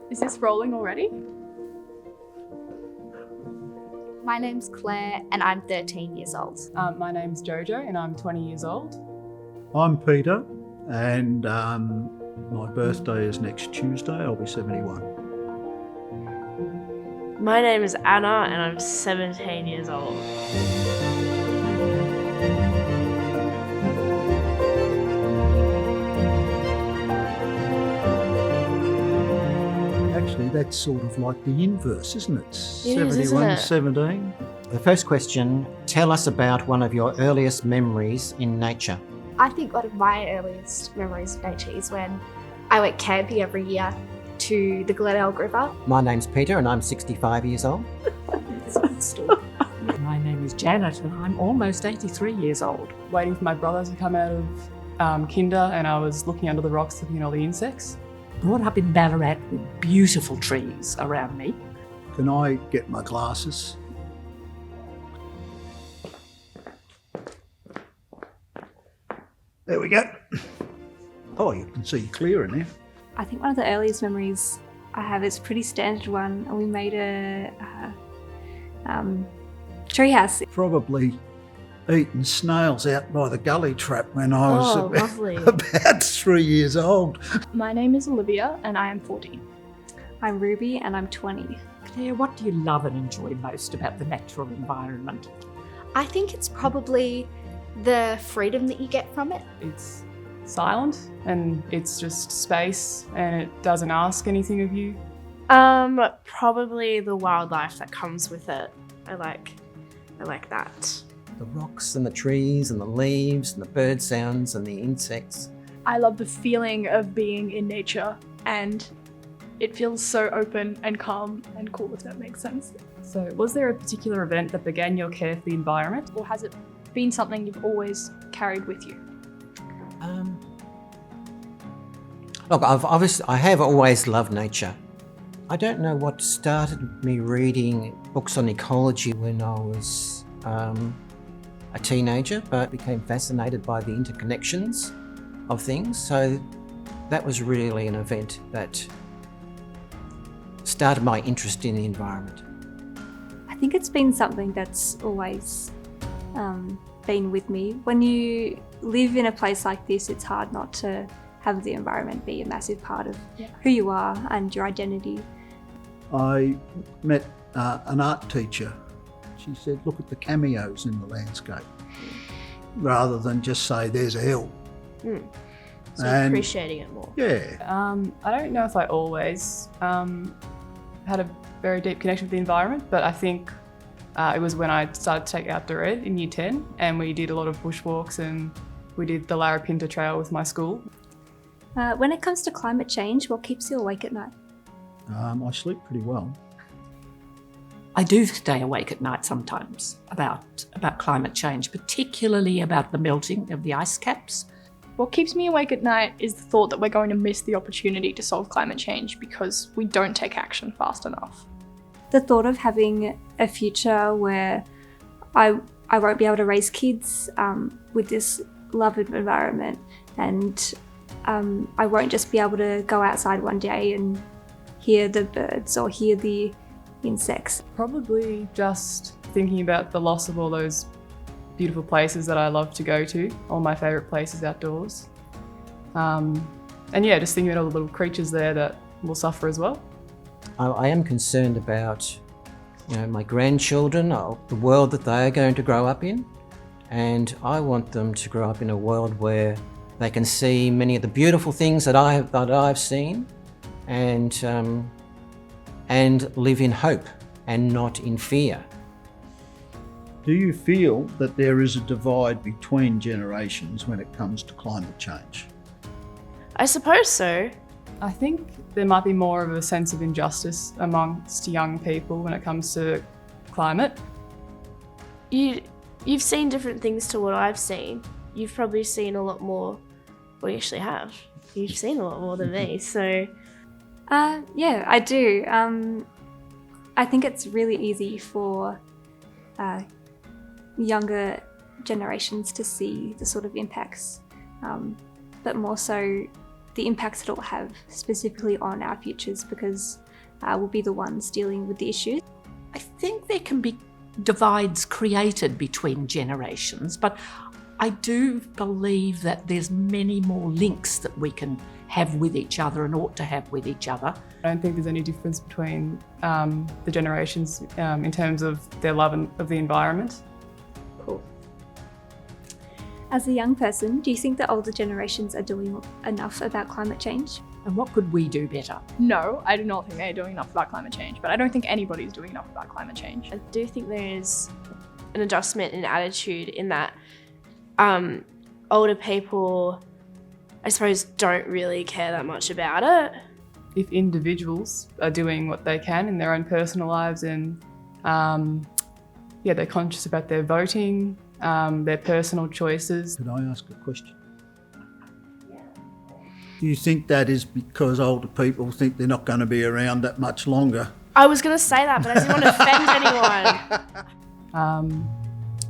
Is this rolling already? My name's Claire and I'm 13 years old. My name's Jojo and I'm 20 years old. I'm Peter, and my birthday is next Tuesday. I'll be 71. My name is Anna and I'm 17 years old. Actually, that's sort of like the inverse, isn't it? It is, 71, isn't it? 17. The first question, tell us about one of your earliest memories in nature. I think one of my earliest memories of nature is when I went camping every year to the Glenelg River. My name's Peter and I'm 65 years old. My name is Janet and I'm almost 83 years old. Waiting for my brother to come out of kinder, and I was looking under the rocks looking at all the insects. Brought up in Ballarat with beautiful trees around me. Can I get my glasses? There we go. Oh, you can see clear in there. I think one of the earliest memories I have is a pretty standard one. We made a treehouse. Probably eating snails out by the gully trap when I was lovely. about 3 years old. My name is Olivia and I am 14. I'm Ruby and I'm 20. Claire, what do you love and enjoy most about the natural environment? I think it's probably the freedom that you get from it. It's silent and it's just space and it doesn't ask anything of you. Probably the wildlife that comes with it. I like that. The rocks and the trees and the leaves and the bird sounds and the insects. I love the feeling of being in nature, and it feels so open and calm and cool, if that makes sense. So was there a particular event that began your care for the environment? Or has it been something you've always carried with you? Look, I have always loved nature. I don't know what started me reading books on ecology when I was a teenager, but became fascinated by the interconnections of things. So that was really an event that started my interest in the environment. I think it's been something that's always been with me. When you live in a place like this, it's hard not to have the environment be a massive part of who you are and your identity. I met an art teacher. She said, look at the cameos in the landscape, rather than just say there's a hill. So And- appreciating it more. Yeah. I don't know if I always had a very deep connection with the environment, but I think it was when I started to take outdoor ed in year 10, and we did a lot of bushwalks and we did the Larapinta Trail with my school. When it comes to climate change, what keeps you awake at night? I sleep pretty well. I do stay awake at night sometimes about climate change, particularly about the melting of the ice caps. What keeps me awake at night is the thought that we're going to miss the opportunity to solve climate change because we don't take action fast enough. The thought of having a future where I won't be able to raise kids with this love of environment, and I won't just be able to go outside one day and hear the birds or hear the insects. Probably just thinking about the loss of all those beautiful places that I love to go to, all my favourite places outdoors. And yeah, just thinking about all the little creatures there that will suffer as well. I am concerned about, my grandchildren, the world that they are going to grow up in, and I want them to grow up in a world where they can see many of the beautiful things that I've seen, and live in hope and not in fear. Do you feel that there is a divide between generations when it comes to climate change? I suppose so. I think there might be more of a sense of injustice amongst young people when it comes to climate. You've seen different things to what I've seen. You've probably seen a lot more. Well, you actually have. You've seen a lot more than me, so... Yeah, I do. I think it's really easy for younger generations to see the sort of impacts, but more so the impacts it'll have specifically on our futures, because we'll be the ones dealing with the issues. I think there can be divides created between generations, but I do believe that there's many more links that we can have with each other and ought to have with each other. I don't think there's any difference between the generations in terms of their love of the environment. Cool. As a young person, do you think that older generations are doing enough about climate change? And what could we do better? No, I do not think they're doing enough about climate change, but I don't think anybody's doing enough about climate change. I do think there is an adjustment in attitude in that older people, I suppose, don't really care that much about it. If individuals are doing what they can in their own personal lives and they're conscious about their voting, their personal choices. Could I ask a question? Do you think that is because older people think they're not going to be around that much longer? I was going to say that, but I didn't want to offend anyone.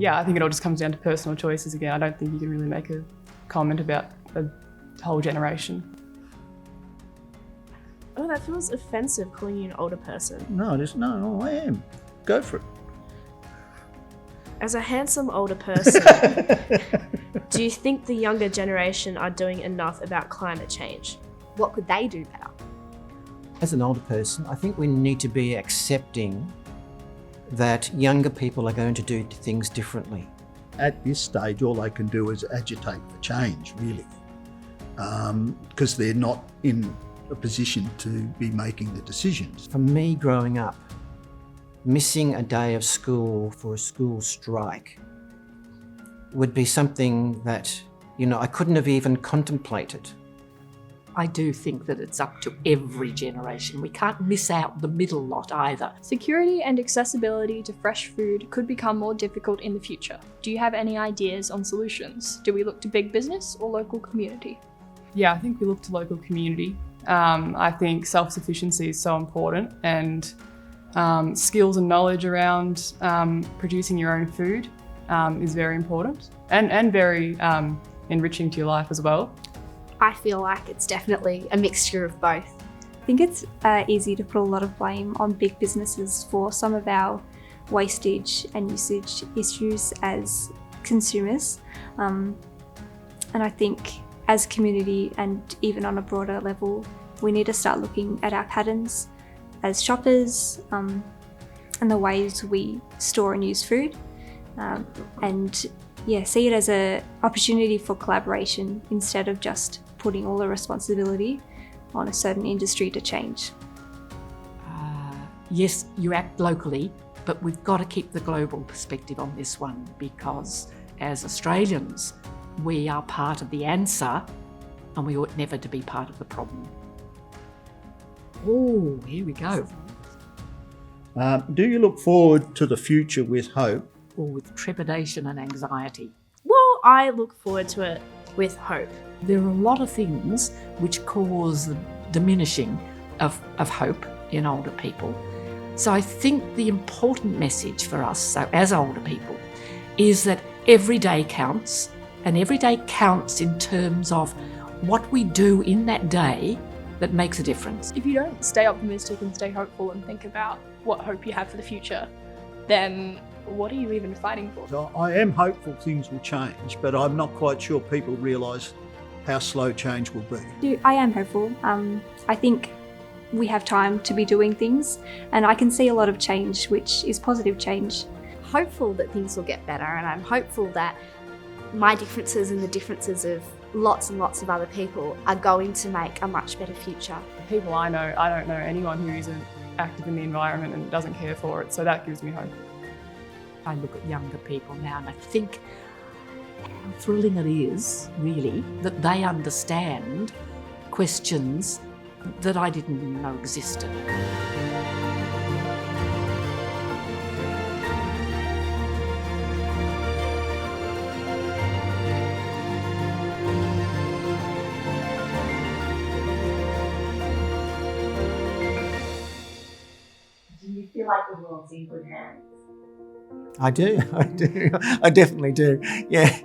I think it all just comes down to personal choices again. I don't think you can really make a comment about a whole generation. Oh, that feels offensive, calling you an older person. No, I am. Go for it. As a handsome older person, do you think the younger generation are doing enough about climate change? What could they do better? As an older person, I think we need to be accepting that younger people are going to do things differently. At this stage, all they can do is agitate for change, really, because they're not in a position to be making the decisions. For me, growing up, missing a day of school for a school strike would be something that, I couldn't have even contemplated. I do think that it's up to every generation. We can't miss out the middle lot either. Security and accessibility to fresh food could become more difficult in the future. Do you have any ideas on solutions? Do we look to big business or local community? Yeah, I think we look to local community. I think self-sufficiency is so important, and skills and knowledge around producing your own food is very important and very enriching to your life as well. I feel like it's definitely a mixture of both. I think it's easy to put a lot of blame on big businesses for some of our wastage and usage issues as consumers. And I think as a community and even on a broader level, we need to start looking at our patterns as shoppers and the ways we store and use food, see it as an opportunity for collaboration instead of just putting all the responsibility on a certain industry to change. Yes, you act locally, but we've got to keep the global perspective on this one, because as Australians, we are part of the answer and we ought never to be part of the problem. Oh, here we go. Do you look forward to the future with hope? Or with trepidation and anxiety. Well, I look forward to it with hope. There are a lot of things which cause the diminishing of hope in older people. So I think the important message for us, so as older people, is that every day counts, and every day counts in terms of what we do in that day that makes a difference. If you don't stay optimistic and stay hopeful and think about what hope you have for the future, then what are you even fighting for? So I am hopeful things will change, but I'm not quite sure people realise how slow change will be. I am hopeful. I think we have time to be doing things, and I can see a lot of change, which is positive change. Hopeful that things will get better, and I'm hopeful that my differences and the differences of lots and lots of other people are going to make a much better future. People I know, I don't know anyone who isn't active in the environment and doesn't care for it, so that gives me hope. I look at younger people now and I think how thrilling it is, really, that they understand questions that I didn't even know existed. Do you feel like the world's in good hands? I do. I definitely do. Yeah.